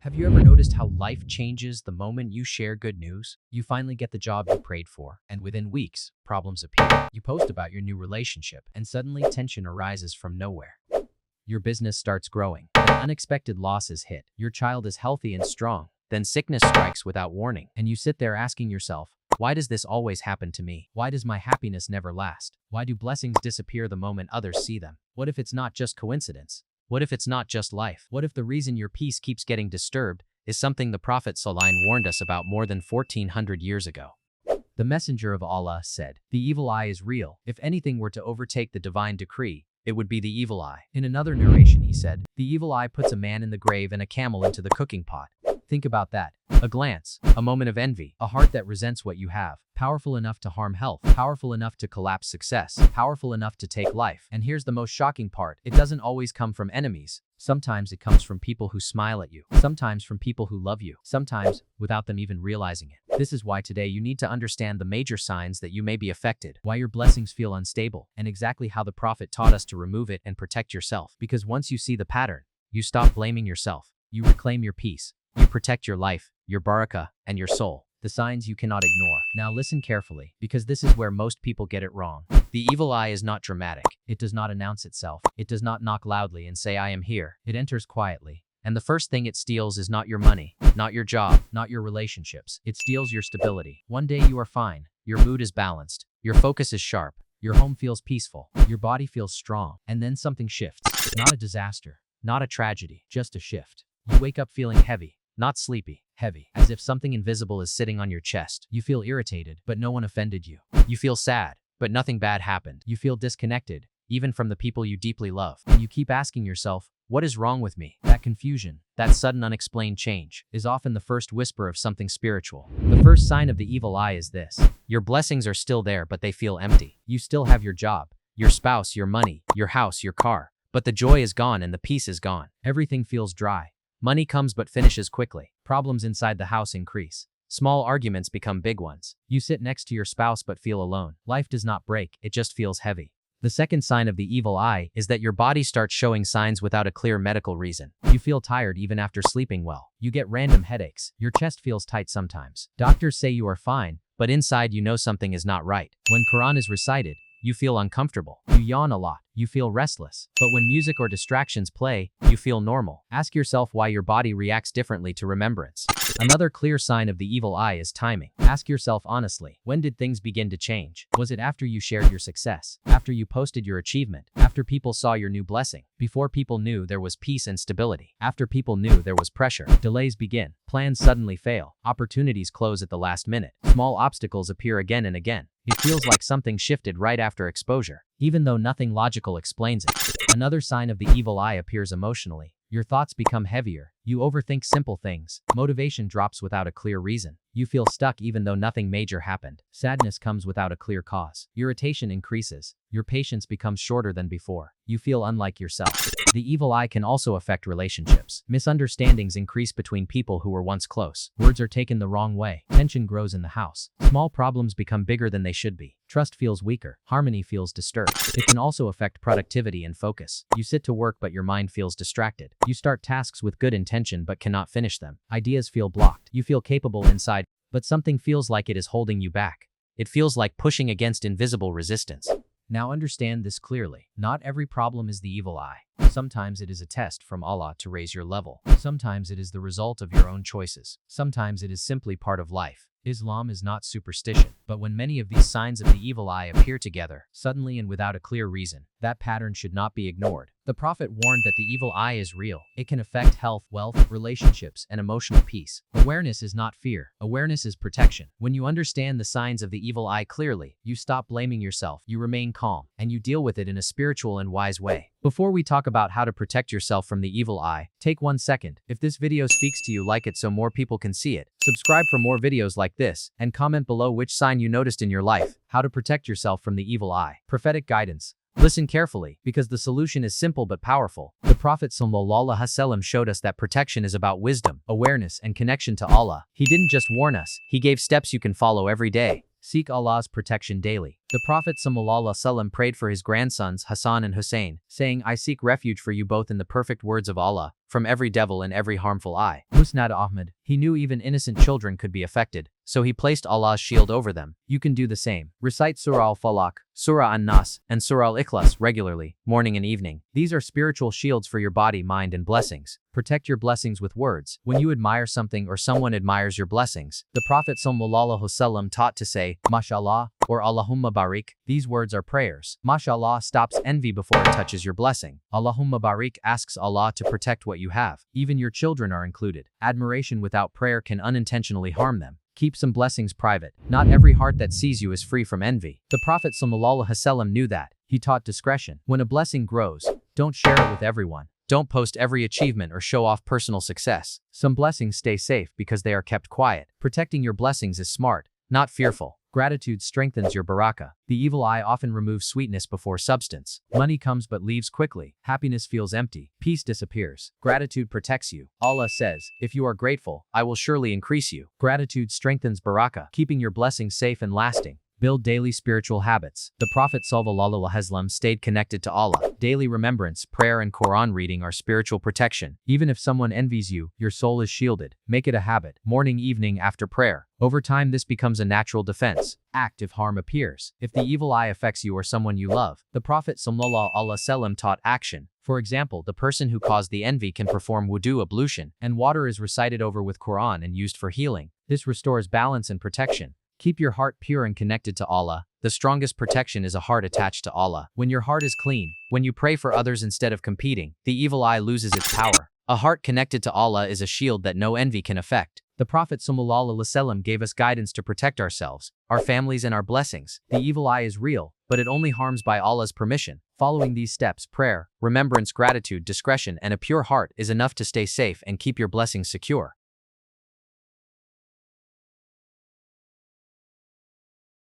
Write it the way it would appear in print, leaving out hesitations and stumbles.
Have you ever noticed how life changes the moment you share good news? You finally get the job you prayed for, and within weeks, problems appear. You post about your new relationship, and suddenly tension arises from nowhere. Your business starts growing, then unexpected losses hit. Your child is healthy and strong, then sickness strikes without warning, and you sit there asking yourself, why does this always happen to me? Why does my happiness never last? Why do blessings disappear the moment others see them? What if it's not just coincidence? What if it's not just life? What if the reason your peace keeps getting disturbed is something the Prophet ﷺ warned us about more than 1400 years ago? The Messenger of Allah said, "The evil eye is real. If anything were to overtake the divine decree, it would be the evil eye." In another narration, he said, "The evil eye puts a man in the grave and a camel into the cooking pot." Think about that. A glance, a moment of envy, a heart that resents what you have, powerful enough to harm health, powerful enough to collapse success, powerful enough to take life. And here's the most shocking part. It doesn't always come from enemies. Sometimes it comes from people who smile at you, sometimes from people who love you, sometimes without them even realizing it. This is why today you need to understand the major signs that you may be affected, why your blessings feel unstable, and exactly how the Prophet taught us to remove it and protect yourself. Because once you see the pattern, you stop blaming yourself. You reclaim your peace. You protect your life, your barakah, and your soul. The signs you cannot ignore. Now listen carefully, because this is where most people get it wrong. The evil eye is not dramatic. It does not announce itself. It does not knock loudly and say, "I am here." It enters quietly. And the first thing it steals is not your money, not your job, not your relationships. It steals your stability. One day you are fine. Your mood is balanced. Your focus is sharp. Your home feels peaceful. Your body feels strong. And then something shifts. Not a disaster. Not a tragedy. Just a shift. You wake up feeling heavy. Not sleepy, heavy, as if something invisible is sitting on your chest. You feel irritated, but no one offended you. You feel sad, but nothing bad happened. You feel disconnected, even from the people you deeply love. And you keep asking yourself, what is wrong with me? That confusion, that sudden unexplained change, is often the first whisper of something spiritual. The first sign of the evil eye is this. Your blessings are still there, but they feel empty. You still have your job, your spouse, your money, your house, your car, but the joy is gone and the peace is gone. Everything feels dry. Money comes but finishes quickly. Problems inside the house increase. Small arguments become big ones. You sit next to your spouse but feel alone. Life does not break, it just feels heavy. The second sign of the evil eye is that your body starts showing signs without a clear medical reason. You feel tired even after sleeping well. You get random headaches. Your chest feels tight sometimes. Doctors say you are fine, but inside you know something is not right. When Quran is recited, you feel uncomfortable. You yawn a lot. You feel restless. But when music or distractions play, you feel normal. Ask yourself why your body reacts differently to remembrance. Another clear sign of the evil eye is timing. Ask yourself honestly, when did things begin to change? Was it after you shared your success? After you posted your achievement? After people saw your new blessing? Before people knew there was peace and stability? After people knew there was pressure? Delays begin. Plans suddenly fail. Opportunities close at the last minute. Small obstacles appear again and again. It feels like something shifted right after exposure, even though nothing logical explains it. Another sign of the evil eye appears emotionally. Your thoughts become heavier. You overthink simple things. Motivation drops without a clear reason. You feel stuck even though nothing major happened. Sadness comes without a clear cause. Irritation increases. Your patience becomes shorter than before. You feel unlike yourself. The evil eye can also affect relationships. Misunderstandings increase between people who were once close. Words are taken the wrong way. Tension grows in the house. Small problems become bigger than they should be. Trust feels weaker. Harmony feels disturbed. It can also affect productivity and focus. You sit to work but your mind feels distracted. You start tasks with good intention but cannot finish them. Ideas feel blocked. You feel capable inside, but something feels like it is holding you back. It feels like pushing against invisible resistance. Now understand this clearly. Not every problem is the evil eye. Sometimes it is a test from Allah to raise your level. Sometimes it is the result of your own choices. Sometimes it is simply part of life. Islam is not superstition, but when many of these signs of the evil eye appear together, suddenly and without a clear reason, that pattern should not be ignored. The Prophet warned that the evil eye is real. It can affect health, wealth, relationships, and emotional peace. Awareness is not fear. Awareness is protection. When you understand the signs of the evil eye clearly, you stop blaming yourself, you remain calm, and you deal with it in a spiritual and wise way. Before we talk about how to protect yourself from the evil eye, take 1 second. If this video speaks to you, like it so more people can see it. Subscribe for more videos like this, and comment below which sign you noticed in your life. How to protect yourself from the evil eye. Prophetic guidance. Listen carefully, because the solution is simple but powerful. The Prophet ﷺ showed us that protection is about wisdom, awareness, and connection to Allah. He didn't just warn us, he gave steps you can follow every day. Seek Allah's protection daily. The Prophet ﷺ prayed for his grandsons Hassan and Hussein, saying, I seek refuge for you both in the perfect words of Allah, from every devil and every harmful eye. Musnad Ahmad. He knew even innocent children could be affected, so he placed Allah's shield over them. You can do the same. Recite Surah Al-Falaq, Surah An-Nas, and Surah Al-Ikhlas regularly, morning and evening. These are spiritual shields for your body, mind, and blessings. Protect your blessings with words. When you admire something or someone admires your blessings, the Prophet ﷺ taught to say, Mashallah, or Allahumma Barik. These words are prayers. Mashallah stops envy before it touches your blessing. Allahumma Barik asks Allah to protect what you have. Even your children are included. Admiration without prayer can unintentionally harm them. Keep some blessings private. Not every heart that sees you is free from envy. The Prophet ﷺ knew that. He taught discretion. When a blessing grows, don't share it with everyone. Don't post every achievement or show off personal success. Some blessings stay safe because they are kept quiet. Protecting your blessings is smart, not fearful. Gratitude strengthens your barakah. The evil eye often removes sweetness before substance. Money comes but leaves quickly. Happiness feels empty. Peace disappears. Gratitude protects you. Allah says, if you are grateful, I will surely increase you. Gratitude strengthens barakah, keeping your blessings safe and lasting. Build daily spiritual habits. The Prophet ﷺ stayed connected to Allah. Daily remembrance, prayer, and Quran reading are spiritual protection. Even if someone envies you, your soul is shielded. Make it a habit. Morning, evening, after prayer. Over time, this becomes a natural defense. Act if harm appears. If the evil eye affects you or someone you love, the Prophet ﷺ taught action. For example, the person who caused the envy can perform wudu ablution, and water is recited over with Quran and used for healing. This restores balance and protection. Keep your heart pure and connected to Allah. The strongest protection is a heart attached to Allah. When your heart is clean, when you pray for others instead of competing, the evil eye loses its power. A heart connected to Allah is a shield that no envy can affect. The Prophet ﷺ gave us guidance to protect ourselves, our families, and our blessings. The evil eye is real, but it only harms by Allah's permission. Following these steps, prayer, remembrance, gratitude, discretion, and a pure heart is enough to stay safe and keep your blessings secure.